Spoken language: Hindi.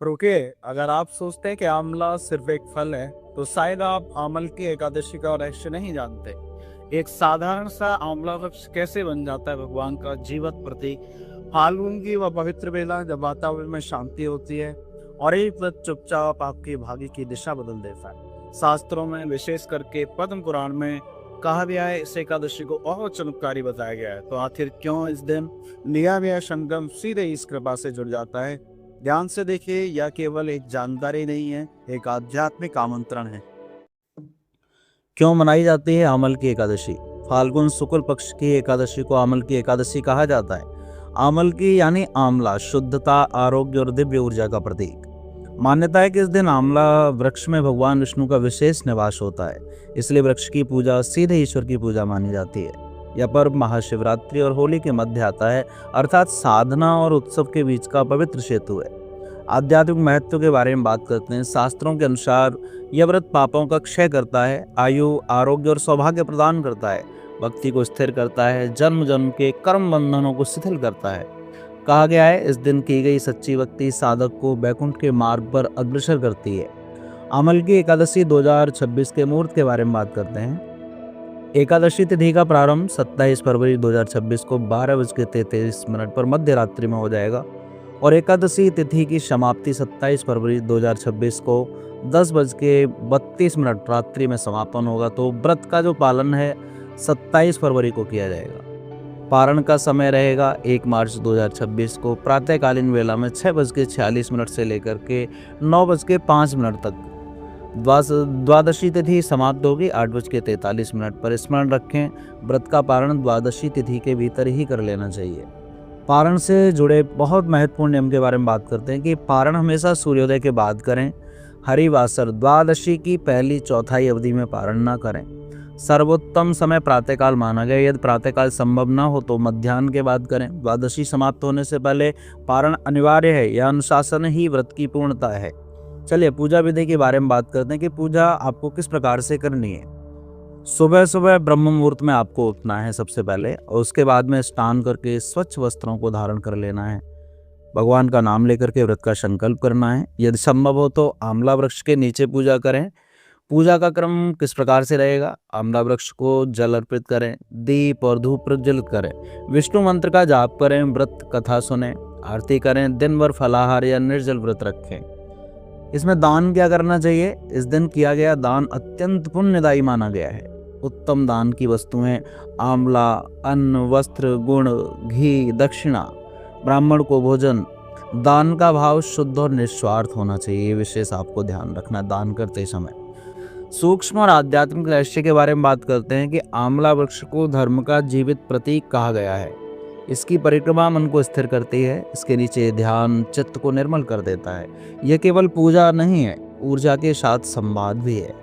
रुकिए, अगर आप सोचते हैं कि आंवला सिर्फ एक फल है, तो शायद आप आमल की एकादशी का रहस्य नहीं जानते। एक साधारण सा आंवला वृक्ष कैसे बन जाता है भगवान का जीवित प्रतीक। फाल्गुन की वह पवित्र बेला जब वातावरण में शांति होती है और एक वृक्ष चुपचाप आपके भाग्य की दिशा बदल देता है। शास्त्रों में विशेष करके पद्म पुराण में कहा गया है, इस एकादशी को और चमत्कारी बताया गया है। तो आखिर क्यों इस दिन लिया गया संगम सीधे इस कृपा से जुड़ जाता है। ध्यान से देखिए, यह केवल एक जानकारी नहीं है, एक आध्यात्मिक आमंत्रण है। क्यों मनाई जाती है आमल की एकादशी। फाल्गुन शुक्ल पक्ष की एकादशी को आमल की एकादशी कहा जाता है। आमल की यानी आंवला शुद्धता, आरोग्य और दिव्य ऊर्जा का प्रतीक। मान्यता है कि इस दिन आंवला वृक्ष में भगवान विष्णु का विशेष निवास होता है, इसलिए वृक्ष की पूजा सीधे ईश्वर की पूजा मानी जाती है। यह पर्व महाशिवरात्रि और होली के मध्य आता है, अर्थात साधना और उत्सव के बीच का पवित्र सेतु है। आध्यात्मिक महत्व के बारे में बात करते हैं। शास्त्रों के अनुसार यह व्रत पापों का क्षय करता है, आयु, आरोग्य और सौभाग्य प्रदान करता है, भक्ति को स्थिर करता है, जन्म जन्म के कर्म बंधनों को शिथिल करता है। कहा गया है, इस दिन की गई सच्ची भक्ति साधक को बैकुंठ के मार्ग पर अग्रसर करती है। आमल की एकादशी 2026 के मुहूर्त के बारे में बात करते हैं। एकादशी तिथि का प्रारंभ 27 फरवरी 2026 को 12:33 पर मध्य रात्रि में हो जाएगा और एकादशी तिथि की समाप्ति 27 फरवरी 2026 को 10:32 रात्रि में समापन होगा। तो व्रत का जो पालन है 27 फरवरी को किया जाएगा। पारण का समय रहेगा 1 मार्च 2026 को प्रातःकालीन वेला में 6:46 से लेकर के 9:05 तक। द्वादशी तिथि समाप्त होगी 8:43 पर। स्मरण रखें, व्रत का पारण द्वादशी तिथि के भीतर ही कर लेना चाहिए। पारण से जुड़े बहुत महत्वपूर्ण नियम के बारे में बात करते हैं कि पारण हमेशा सूर्योदय के बाद करें। हरिवासर द्वादशी की पहली चौथाई अवधि में पारण न करें। सर्वोत्तम समय प्रातःकाल माना गया, यदि प्रातःकाल संभव न हो तो मध्याह्न के बाद करें। द्वादशी समाप्त होने से पहले पारण अनिवार्य है, यह अनुशासन ही व्रत की पूर्णता है। चलिए पूजा विधि के बारे में बात करते हैं कि पूजा आपको किस प्रकार से करनी है। सुबह सुबह ब्रह्म मुहूर्त में आपको उठना है सबसे पहले, और उसके बाद में स्नान करके स्वच्छ वस्त्रों को धारण कर लेना है। भगवान का नाम लेकर के व्रत का संकल्प करना है। यदि संभव हो तो आंवला वृक्ष के नीचे पूजा करें। पूजा का क्रम किस प्रकार से रहेगा। आंवला वृक्ष को जल अर्पित करें, दीप और धूप प्रज्वलित करें, विष्णु मंत्र का जाप करें, व्रत कथा सुने, आरती करें, दिन भर फलाहार या निर्जल व्रत रखें। इसमें दान क्या करना चाहिए। इस दिन किया गया दान अत्यंत पुण्यदायी माना गया है। उत्तम दान की वस्तुएं आंवला, अन्न, वस्त्र, गुण, घी, दक्षिणा, ब्राह्मण को भोजन। दान का भाव शुद्ध और निस्वार्थ होना चाहिए, ये विशेष आपको ध्यान रखना दान करते समय। सूक्ष्म और आध्यात्मिक रहस्य के बारे में बात करते हैं कि आंवला वृक्ष को धर्म का जीवित प्रतीक कहा गया है। इसकी परिक्रमा मन को स्थिर करती है, इसके नीचे ध्यान चित्त को निर्मल कर देता है। यह केवल पूजा नहीं है, ऊर्जा के साथ संवाद भी है।